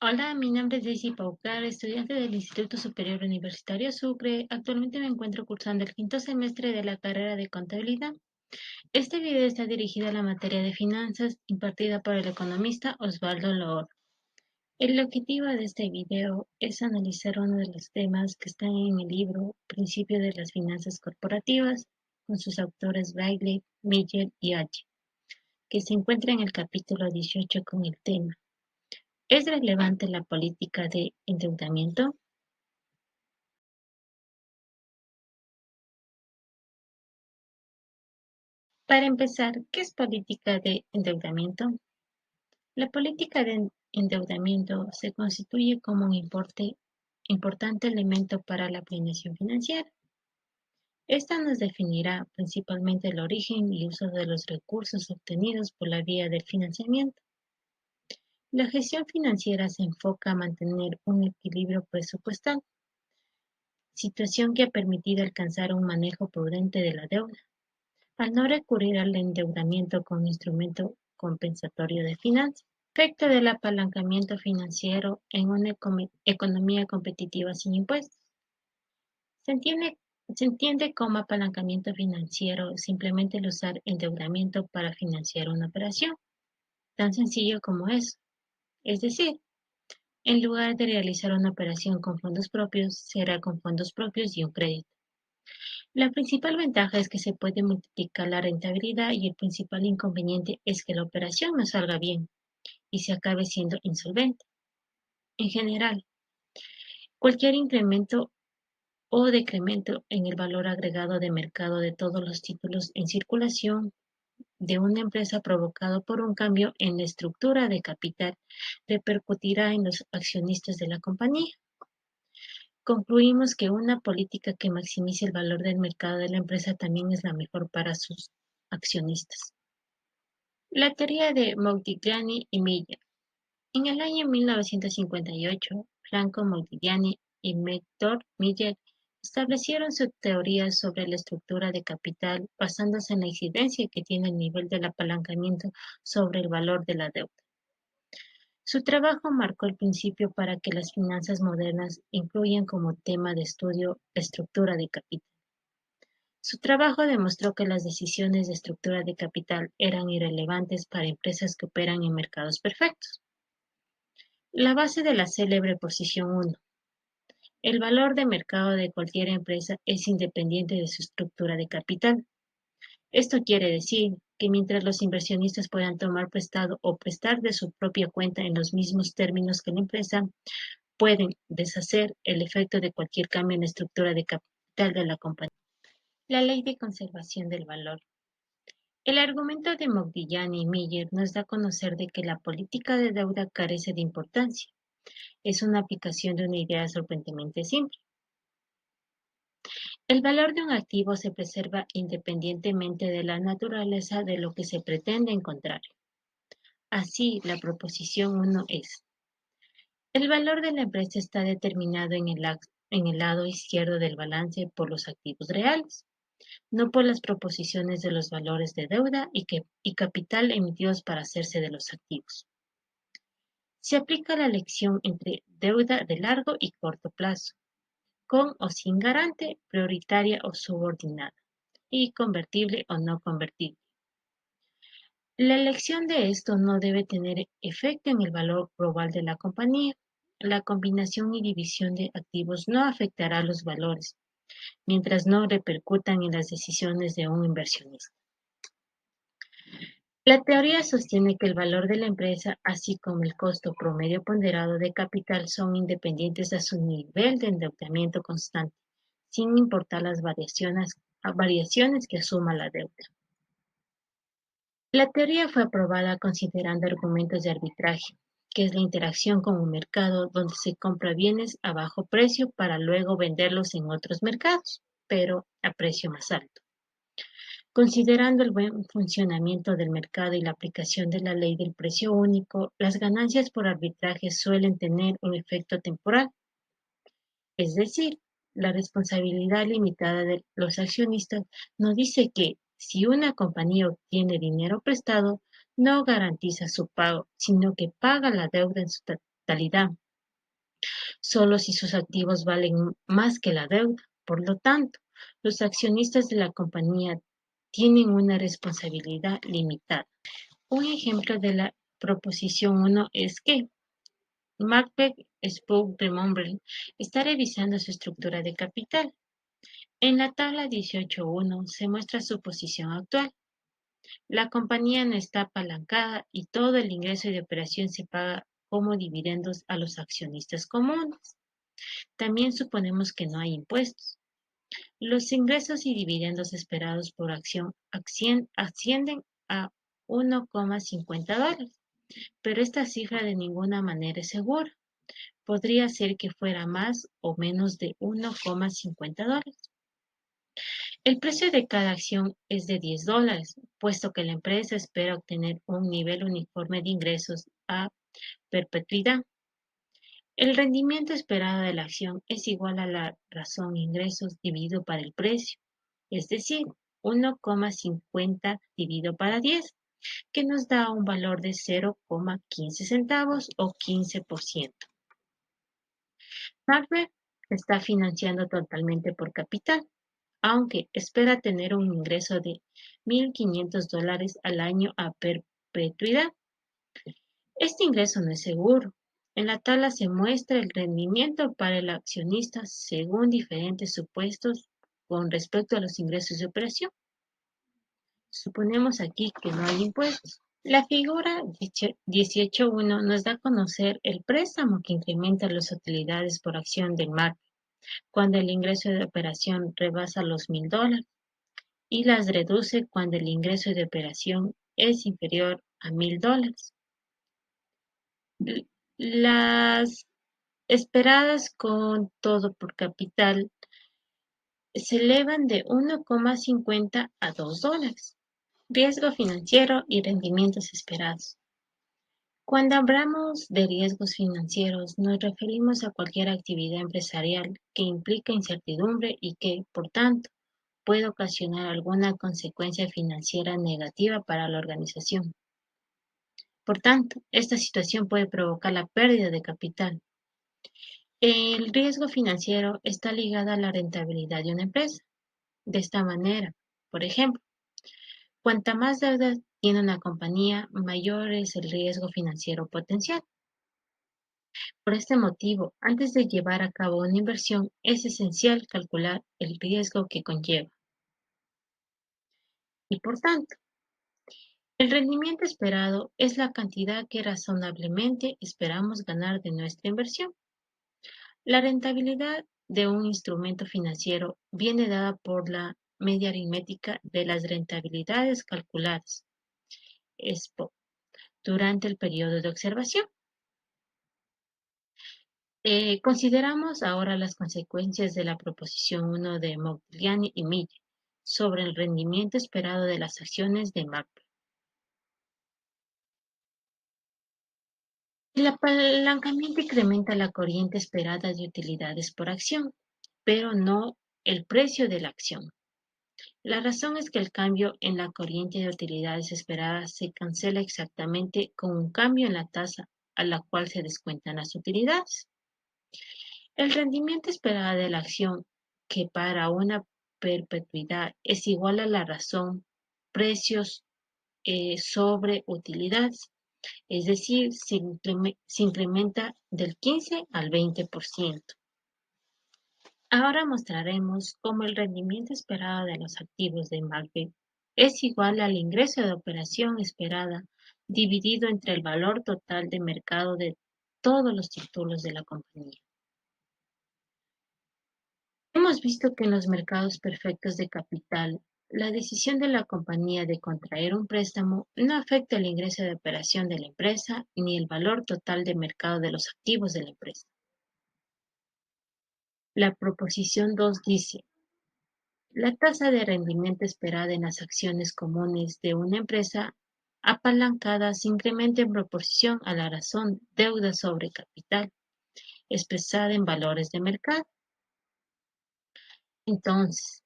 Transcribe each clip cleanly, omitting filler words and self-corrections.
Hola, mi nombre es Daisy Paucar, estudiante del Instituto Superior Universitario Sucre. Actualmente me encuentro cursando el quinto semestre de la carrera de contabilidad. Este video está dirigido a la materia de finanzas impartida por el economista Osvaldo Loor. El objetivo de este video es analizar uno de los temas que están en el libro Principio de las Finanzas Corporativas, con sus autores Bailey, Miller y H., que se encuentra en el capítulo 18 con el tema ¿Es relevante la política de endeudamiento? Para empezar, ¿qué es política de endeudamiento? La política de endeudamiento se constituye como un importante elemento para la planeación financiera. Esta nos definirá principalmente el origen y uso de los recursos obtenidos por la vía del financiamiento. La gestión financiera se enfoca a mantener un equilibrio presupuestal, situación que ha permitido alcanzar un manejo prudente de la deuda, al no recurrir al endeudamiento como instrumento compensatorio de finanzas. Efecto del apalancamiento financiero en una economía competitiva sin impuestos. Se entiende, se entiende como apalancamiento financiero simplemente el usar endeudamiento para financiar una operación, tan sencillo como eso. Es decir, en lugar de realizar una operación con fondos propios, será con fondos propios y un crédito. La principal ventaja es que se puede multiplicar la rentabilidad y el principal inconveniente es que la operación no salga bien y se acabe siendo insolvente. En general, cualquier incremento o decremento en el valor agregado de mercado de todos los títulos en circulación de una empresa provocado por un cambio en la estructura de capital repercutirá en los accionistas de la compañía. Concluimos que una política que maximice el valor del mercado de la empresa también es la mejor para sus accionistas. La teoría de Modigliani y Miller. En el año 1958, Franco Modigliani y Hector Miller establecieron su teoría sobre la estructura de capital basándose en la incidencia que tiene el nivel del apalancamiento sobre el valor de la deuda. Su trabajo marcó el principio para que las finanzas modernas incluyan como tema de estudio la estructura de capital. Su trabajo demostró que las decisiones de estructura de capital eran irrelevantes para empresas que operan en mercados perfectos. La base de la célebre posición 1. El valor de mercado de cualquier empresa es independiente de su estructura de capital. Esto quiere decir que mientras los inversionistas puedan tomar prestado o prestar de su propia cuenta en los mismos términos que la empresa, pueden deshacer el efecto de cualquier cambio en la estructura de capital de la compañía. La ley de conservación del valor. El argumento de Modigliani y Miller nos da a conocer de que la política de deuda carece de importancia. Es una aplicación de una idea sorprendentemente simple. El valor de un activo se preserva independientemente de la naturaleza de lo que se pretende encontrar. Así, la proposición 1 es: el valor de la empresa está determinado en el lado izquierdo del balance por los activos reales, no por las proposiciones de los valores de deuda y capital emitidos para hacerse de los activos. Se aplica la elección entre deuda de largo y corto plazo, con o sin garante, prioritaria o subordinada, y convertible o no convertible. La elección de esto no debe tener efecto en el valor global de la compañía. La combinación y división de activos no afectará a los valores, mientras no repercutan en las decisiones de un inversionista. La teoría sostiene que el valor de la empresa, así como el costo promedio ponderado de capital, son independientes a su nivel de endeudamiento constante, sin importar las variaciones que asuma la deuda. La teoría fue aprobada considerando argumentos de arbitraje, que es la interacción con un mercado donde se compra bienes a bajo precio para luego venderlos en otros mercados, pero a precio más alto. Considerando el buen funcionamiento del mercado y la aplicación de la ley del precio único, las ganancias por arbitraje suelen tener un efecto temporal, es decir, la responsabilidad limitada de los accionistas nos dice que si una compañía obtiene dinero prestado, no garantiza su pago, sino que paga la deuda en su totalidad, solo si sus activos valen más que la deuda. Por lo tanto, los accionistas de la compañía tienen una responsabilidad limitada. Un ejemplo de la proposición 1 es que Macbeth Spoke Remember está revisando su estructura de capital. En la tabla 18.1 se muestra su posición actual. La compañía no está apalancada y todo el ingreso de operación se paga como dividendos a los accionistas comunes. También suponemos que no hay impuestos. Los ingresos y dividendos esperados por acción ascienden a $1,50, pero esta cifra de ninguna manera es segura. Podría ser que fuera más o menos de $1,50. El precio de cada acción es de $10, puesto que la empresa espera obtener un nivel uniforme de ingresos a perpetuidad. El rendimiento esperado de la acción es igual a la razón ingresos dividido por el precio, es decir, 1,50 dividido para 10, que nos da un valor de 0,15 centavos o 15%. Hardware está financiando totalmente por capital, aunque espera tener un ingreso de $1,500 al año a perpetuidad. Este ingreso no es seguro. En la tabla se muestra el rendimiento para el accionista según diferentes supuestos con respecto a los ingresos de operación. Suponemos aquí que no hay impuestos. La figura 18.1 nos da a conocer el préstamo que incrementa las utilidades por acción del MARC cuando el ingreso de operación rebasa los $1,000 y las reduce cuando el ingreso de operación es inferior a $1,000. Las esperadas con todo por capital se elevan de 1,50 a $2. Riesgo financiero y rendimientos esperados. Cuando hablamos de riesgos financieros, nos referimos a cualquier actividad empresarial que implica incertidumbre y que, por tanto, puede ocasionar alguna consecuencia financiera negativa para la organización. Por tanto, esta situación puede provocar la pérdida de capital. El riesgo financiero está ligado a la rentabilidad de una empresa. De esta manera, por ejemplo, cuanta más deuda tiene una compañía, mayor es el riesgo financiero potencial. Por este motivo, antes de llevar a cabo una inversión, es esencial calcular el riesgo que conlleva. Y por tanto, el rendimiento esperado es la cantidad que razonablemente esperamos ganar de nuestra inversión. La rentabilidad de un instrumento financiero viene dada por la media aritmética de las rentabilidades calculadas (SPO) durante el periodo de observación. Consideramos ahora las consecuencias de la proposición 1 de Modigliani y Miller sobre el rendimiento esperado de las acciones de Macbeth. El apalancamiento incrementa la corriente esperada de utilidades por acción, pero no el precio de la acción. La razón es que el cambio en la corriente de utilidades esperada se cancela exactamente con un cambio en la tasa a la cual se descuentan las utilidades. El rendimiento esperado de la acción, que para una perpetuidad es igual a la razón precios sobre utilidades, es decir, se incrementa del 15 al 20%. Ahora mostraremos cómo el rendimiento esperado de los activos de Macbeth es igual al ingreso de operación esperada dividido entre el valor total de mercado de todos los títulos de la compañía. Hemos visto que en los mercados perfectos de capital, la decisión de la compañía de contraer un préstamo no afecta el ingreso de operación de la empresa ni el valor total de mercado de los activos de la empresa. La proposición 2 dice: la tasa de rendimiento esperada en las acciones comunes de una empresa apalancada se incrementa en proporción a la razón deuda sobre capital, expresada en valores de mercado. Entonces,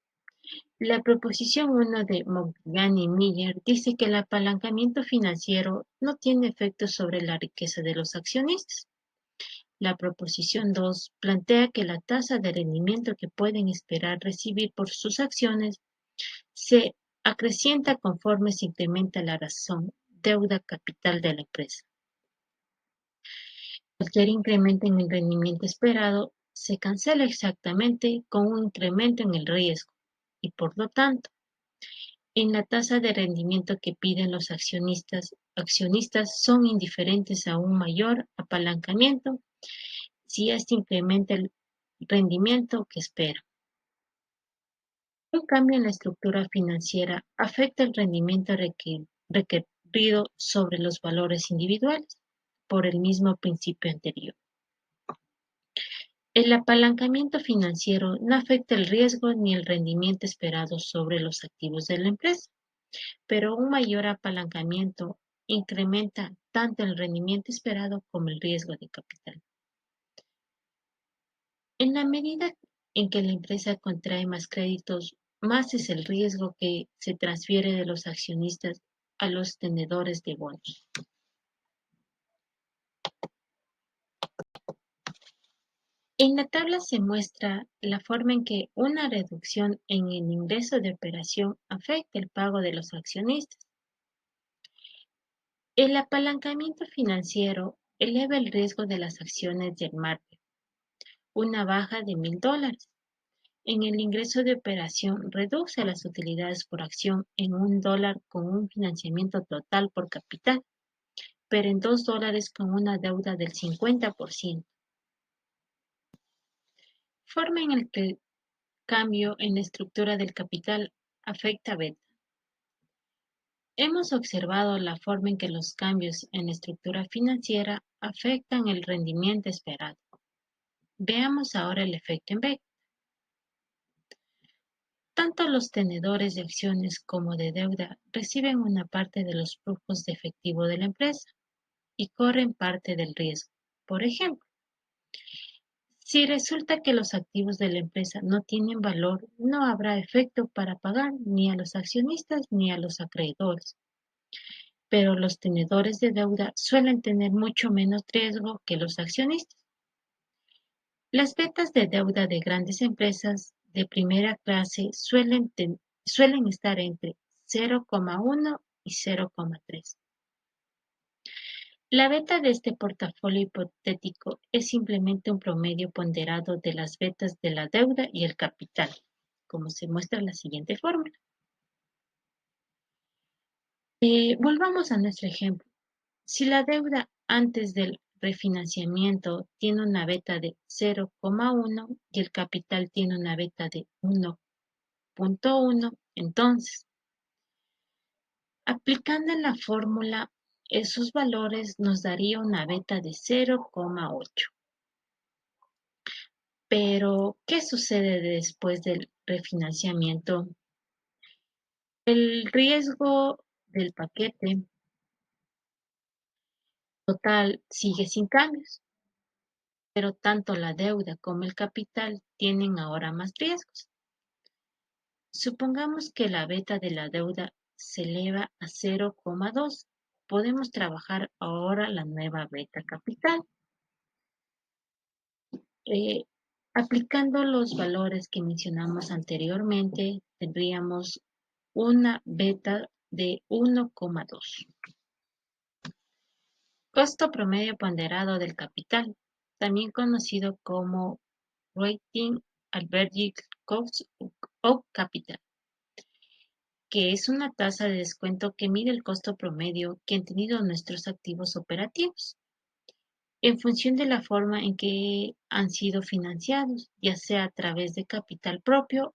la proposición 1 de Modigliani y Miller dice que el apalancamiento financiero no tiene efectos sobre la riqueza de los accionistas. La proposición 2 plantea que la tasa de rendimiento que pueden esperar recibir por sus acciones se acrecienta conforme se incrementa la razón deuda capital de la empresa. Cualquier incremento en el rendimiento esperado se cancela exactamente con un incremento en el riesgo y, por lo tanto, en la tasa de rendimiento que piden los accionistas son indiferentes a un mayor apalancamiento si éste incrementa el rendimiento que espera. Un cambio en la estructura financiera afecta el rendimiento requerido sobre los valores individuales por el mismo principio anterior. El apalancamiento financiero no afecta el riesgo ni el rendimiento esperado sobre los activos de la empresa, pero un mayor apalancamiento incrementa tanto el rendimiento esperado como el riesgo de capital. En la medida en que la empresa contrae más créditos, más es el riesgo que se transfiere de los accionistas a los tenedores de bonos. En la tabla se muestra la forma en que una reducción en el ingreso de operación afecta el pago de los accionistas. El apalancamiento financiero eleva el riesgo de las acciones del margen, una baja de $1,000. En el ingreso de operación reduce las utilidades por acción en $1 con un financiamiento total por capital, pero en $2 con una deuda del 50%. Forma en el que el cambio en la estructura del capital afecta a beta. Hemos observado la forma en que los cambios en la estructura financiera afectan el rendimiento esperado. Veamos ahora el efecto en beta. Tanto los tenedores de acciones como de deuda reciben una parte de los flujos de efectivo de la empresa y corren parte del riesgo. Por ejemplo, si resulta que los activos de la empresa no tienen valor, no habrá efecto para pagar ni a los accionistas ni a los acreedores. Pero los tenedores de deuda suelen tener mucho menos riesgo que los accionistas. Las betas de deuda de grandes empresas de primera clase suelen estar entre 0,1 y 0,3. La beta de este portafolio hipotético es simplemente un promedio ponderado de las betas de la deuda y el capital, como se muestra en la siguiente fórmula. Volvamos a nuestro ejemplo. Si la deuda antes del refinanciamiento tiene una beta de 0,1 y el capital tiene una beta de 1,1, entonces, aplicando en la fórmula, esos valores nos daría una beta de 0,8. Pero, ¿qué sucede después del refinanciamiento? El riesgo del paquete total sigue sin cambios, pero tanto la deuda como el capital tienen ahora más riesgos. Supongamos que la beta de la deuda se eleva a 0,2. Podemos trabajar ahora la nueva beta capital. Aplicando los valores que mencionamos anteriormente, tendríamos una beta de 1,2. Costo promedio ponderado del capital, también conocido como Weighted Average Cost of Capital, que es una tasa de descuento que mide el costo promedio que han tenido nuestros activos operativos, en función de la forma en que han sido financiados, ya sea a través de capital propio,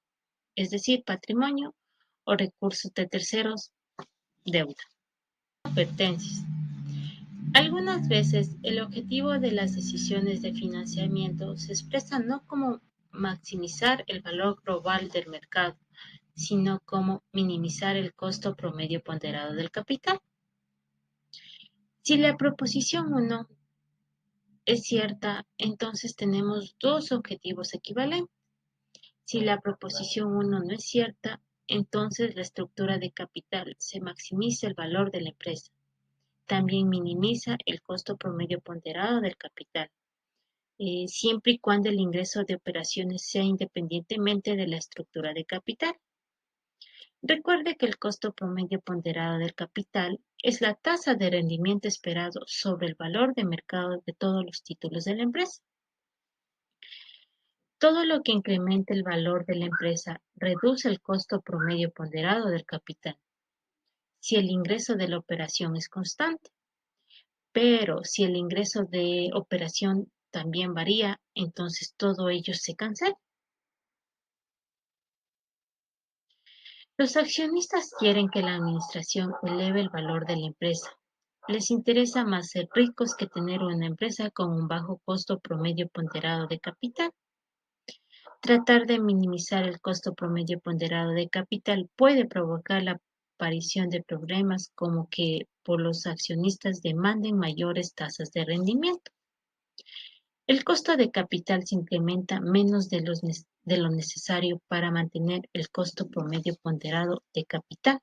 es decir, patrimonio, o recursos de terceros, deuda. Advertencias. Algunas veces el objetivo de las decisiones de financiamiento se expresa no como maximizar el valor global del mercado, sino como minimizar el costo promedio ponderado del capital. Si la proposición 1 es cierta, entonces tenemos dos objetivos equivalentes. Si la proposición 1 no es cierta, entonces la estructura de capital se maximiza el valor de la empresa. También minimiza el costo promedio ponderado del capital. siempre y cuando el ingreso de operaciones sea independientemente de la estructura de capital. Recuerde que el costo promedio ponderado del capital es la tasa de rendimiento esperado sobre el valor de mercado de todos los títulos de la empresa. Todo lo que incremente el valor de la empresa reduce el costo promedio ponderado del capital, si el ingreso de la operación es constante. Pero si el ingreso de operación también varía, entonces todo ello se cancela. Los accionistas quieren que la administración eleve el valor de la empresa. Les interesa más ser ricos que tener una empresa con un bajo costo promedio ponderado de capital. Tratar de minimizar el costo promedio ponderado de capital puede provocar la aparición de problemas como que por los accionistas demanden mayores tasas de rendimiento. El costo de capital se incrementa menos de lo necesario para mantener el costo promedio ponderado de capital.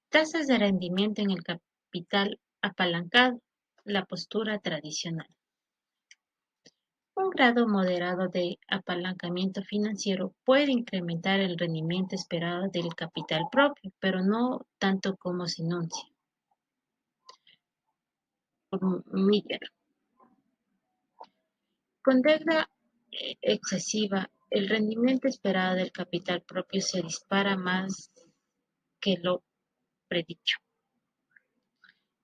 Tasas de rendimiento en el capital apalancado, la postura tradicional. Un grado moderado de apalancamiento financiero puede incrementar el rendimiento esperado del capital propio, pero no tanto como se enuncia por Miller. Con deuda excesiva, el rendimiento esperado del capital propio se dispara más que lo predicho.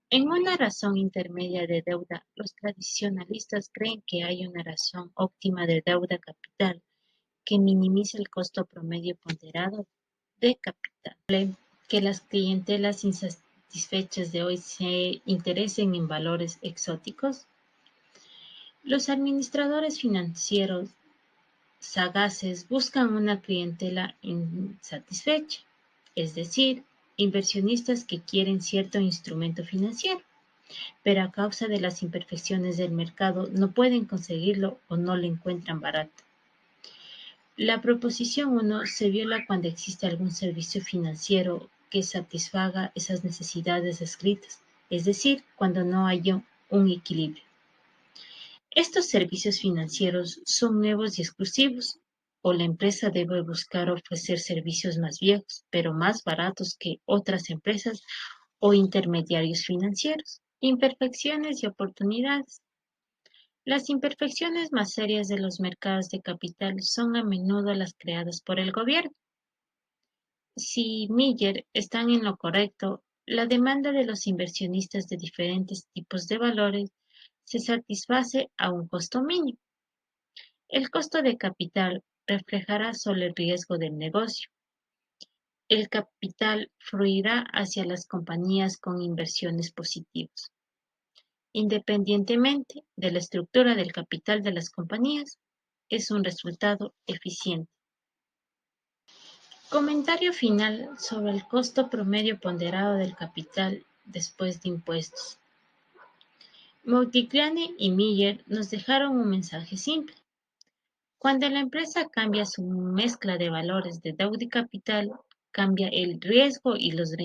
En una razón intermedia de deuda, los tradicionalistas creen que hay una razón óptima de deuda capital que minimiza el costo promedio ponderado de capital. Que las clientelas insatisfechas de hoy se interesen en valores exóticos. Los administradores financieros sagaces buscan una clientela insatisfecha, es decir, inversionistas que quieren cierto instrumento financiero, pero a causa de las imperfecciones del mercado no pueden conseguirlo o no lo encuentran barato. La proposición 1 se viola cuando existe algún servicio financiero que satisfaga esas necesidades descritas, es decir, cuando no haya un equilibrio. Estos servicios financieros son nuevos y exclusivos, o la empresa debe buscar ofrecer servicios más viejos, pero más baratos que otras empresas o intermediarios financieros. Imperfecciones y oportunidades. Las imperfecciones más serias de los mercados de capital son a menudo las creadas por el gobierno. Si Miller están en lo correcto, la demanda de los inversionistas de diferentes tipos de valores se satisface a un costo mínimo. El costo de capital reflejará solo el riesgo del negocio. El capital fluirá hacia las compañías con inversiones positivas. Independientemente de la estructura del capital de las compañías, es un resultado eficiente. Comentario final sobre el costo promedio ponderado del capital después de impuestos. Modigliani y Miller nos dejaron un mensaje simple. Cuando la empresa cambia su mezcla de valores de deuda y capital, cambia el riesgo y los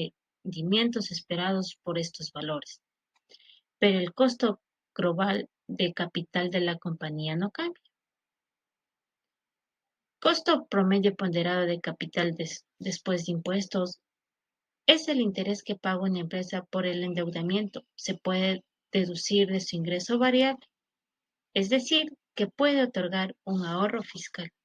rendimientos esperados por estos valores, pero el costo global de capital de la compañía no cambia. Costo promedio ponderado de capital después de impuestos es el interés que paga una empresa por el endeudamiento. Se puede deducir de su ingreso variable, es decir, que puede otorgar un ahorro fiscal.